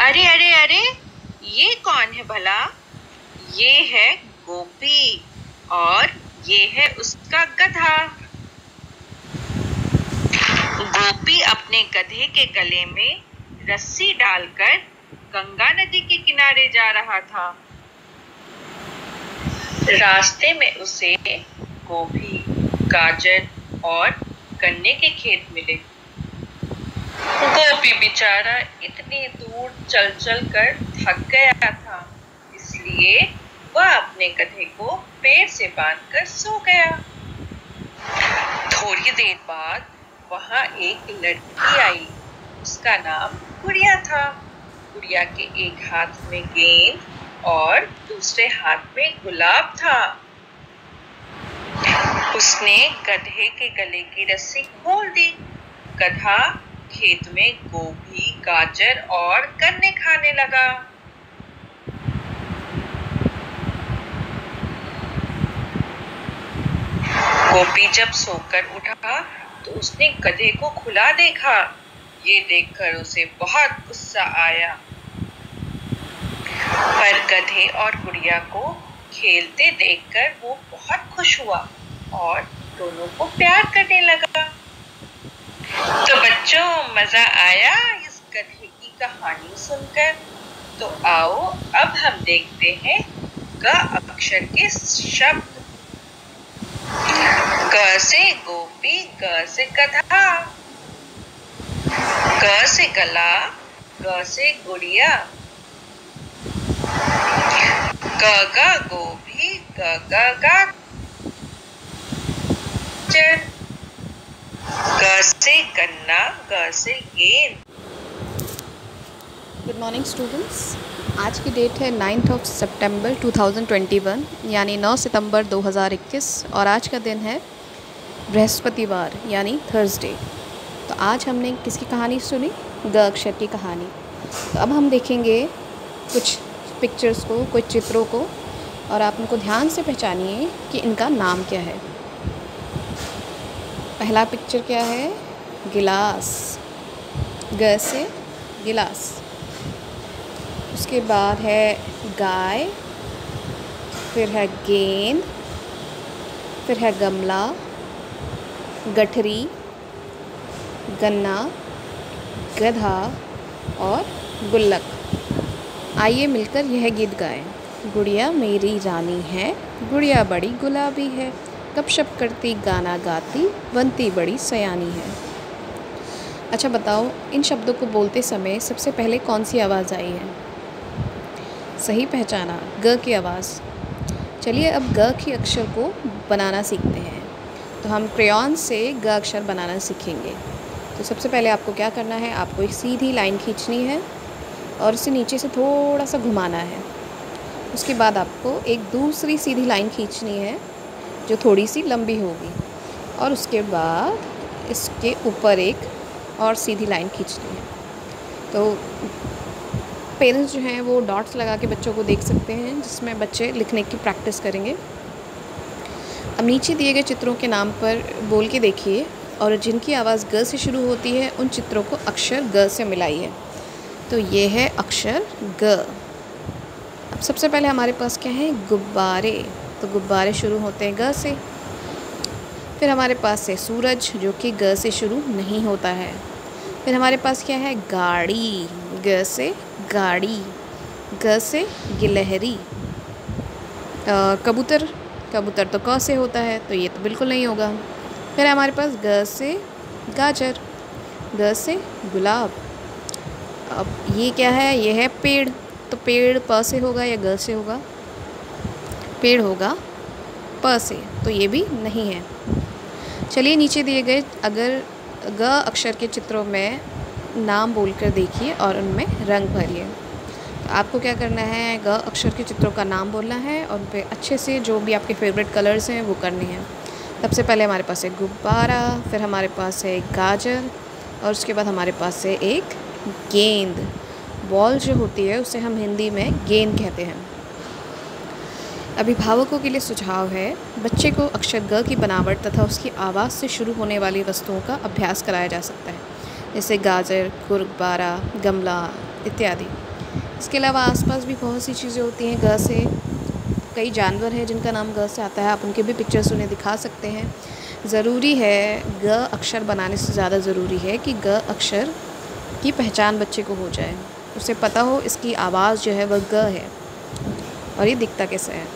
अरे अरे अरे, ये कौन है भला? ये है गोपी और ये है उसका गधा। गोपी अपने गधे के गले में रस्सी डालकर गंगा नदी के किनारे जा रहा था। रास्ते में उसे गोभी, गाजर और गन्ने के खेत मिले। गोपी बेचारा इतनी दूर चल चल कर थक गया था, इसलिए वह अपने गधे को पेड़ से बांधकर सो गया। थोड़ी देर बाद वहां एक लड़की आई। उसका नाम गुड़िया था। गुड़िया के एक हाथ में गेंद और दूसरे हाथ में गुलाब था। उसने गधे के गले की रस्सी खोल दी। गधा खेत में गोभी, गाजर और गन्ने खाने लगा। गोपी जब सोकर उठा तो उसने गधे को खुला देखा। ये देखकर उसे बहुत गुस्सा आया, पर गधे और गुड़िया को खेलते देखकर वो बहुत खुश हुआ और दोनों को प्यार करने लगा। तो बच्चों, मजा आया इस गधे की कहानी सुनकर? तो आओ अब हम देखते हैं ग अक्षर के शब्द। ग से गोपी, ग से गधा, ग से गला, ग से गुड़िया, ग गोभी, ग गाजर, ग से गन्ना, ग से गेंद। Good morning students. आज की डेट है 9 सितंबर 2021 यानी 9 सितंबर 2021 और आज का दिन है बृहस्पतिवार यानी थर्सडे। तो आज हमने किसकी कहानी सुनी? ग अक्षर की कहानी। तो अब हम देखेंगे कुछ पिक्चर्स को, कुछ चित्रों को, और आप उनको ध्यान से पहचानिए कि इनका नाम क्या है। पहला पिक्चर क्या है? गिलास, ग से गिलास। उसके बाद है गाय, फिर है गेंद, फिर है गमला, गठरी, गन्ना, गधा और गुल्लक। आइए मिलकर यह गीत गाएं। गुड़िया मेरी रानी है, गुड़िया बड़ी गुलाबी है, गपशप करती गाना गाती, बनती बड़ी सयानी है। अच्छा बताओ, इन शब्दों को बोलते समय सबसे पहले कौन सी आवाज़ आई है? सही पहचाना, ग की आवाज़। चलिए अब ग की अक्षर को बनाना सीखते हैं। तो हम क्रेयॉन से ग अक्षर बनाना सीखेंगे। तो सबसे पहले आपको क्या करना है? आपको एक सीधी लाइन खींचनी है और उसे नीचे से थोड़ा सा घुमाना है। उसके बाद आपको एक दूसरी सीधी लाइन खींचनी है जो थोड़ी सी लंबी होगी, और उसके बाद इसके ऊपर एक और सीधी लाइन खींचनी है। तो पेरेंट्स जो हैं वो डॉट्स लगा के बच्चों को देख सकते हैं, जिसमें बच्चे लिखने की प्रैक्टिस करेंगे। अब नीचे दिए गए चित्रों के नाम पर बोल के देखिए, और जिनकी आवाज़ ग से शुरू होती है उन चित्रों को अक्षर ग से मिलाइए। तो ये है अक्षर ग। अब सबसे पहले हमारे पास क्या है? गुब्बारे। तो गुब्बारे शुरू होते हैं ग से। फिर हमारे पास है सूरज, जो कि ग से शुरू नहीं होता है। फिर हमारे पास क्या है? गाड़ी, ग से गाड़ी, ग से गिलहरी। कबूतर, कबूतर तो क से होता है, तो ये तो बिल्कुल नहीं होगा। फिर हमारे पास ग से गाजर, ग से गुलाब। अब ये क्या है? ये है पेड़। तो पेड़ प से होगा या ग से होगा? पेड़ होगा प से, तो ये भी नहीं है। चलिए नीचे दिए गए अगर ग अक्षर के चित्रों में नाम बोलकर देखिए और उनमें रंग भरिए। तो आपको क्या करना है? ग अक्षर के चित्रों का नाम बोलना है और उन पर अच्छे से जो भी आपके फेवरेट कलर्स हैं वो करने हैं। सबसे पहले हमारे पास है गुब्बारा, फिर हमारे पास है गाजर, और उसके बाद हमारे पास है एक गेंद। बॉल जो होती है उसे हम हिंदी में गेंद कहते हैं। अभिभावकों के लिए सुझाव है, बच्चे को अक्षर ग की बनावट तथा उसकी आवाज़ से शुरू होने वाली वस्तुओं का अभ्यास कराया जा सकता है, जैसे गाजर, गुब्बारा, गमला इत्यादि। इसके अलावा आसपास भी बहुत सी चीज़ें होती हैं ग से। कई जानवर हैं जिनका नाम ग से आता है, आप उनके भी पिक्चर्स उन्हें दिखा सकते हैं। ज़रूरी है, ग अक्षर बनाने से ज़्यादा ज़रूरी है कि ग अक्षर की पहचान बच्चे को हो जाए, उसे पता हो इसकी आवाज़ जो है वह ग है और ये दिखता कैसा है।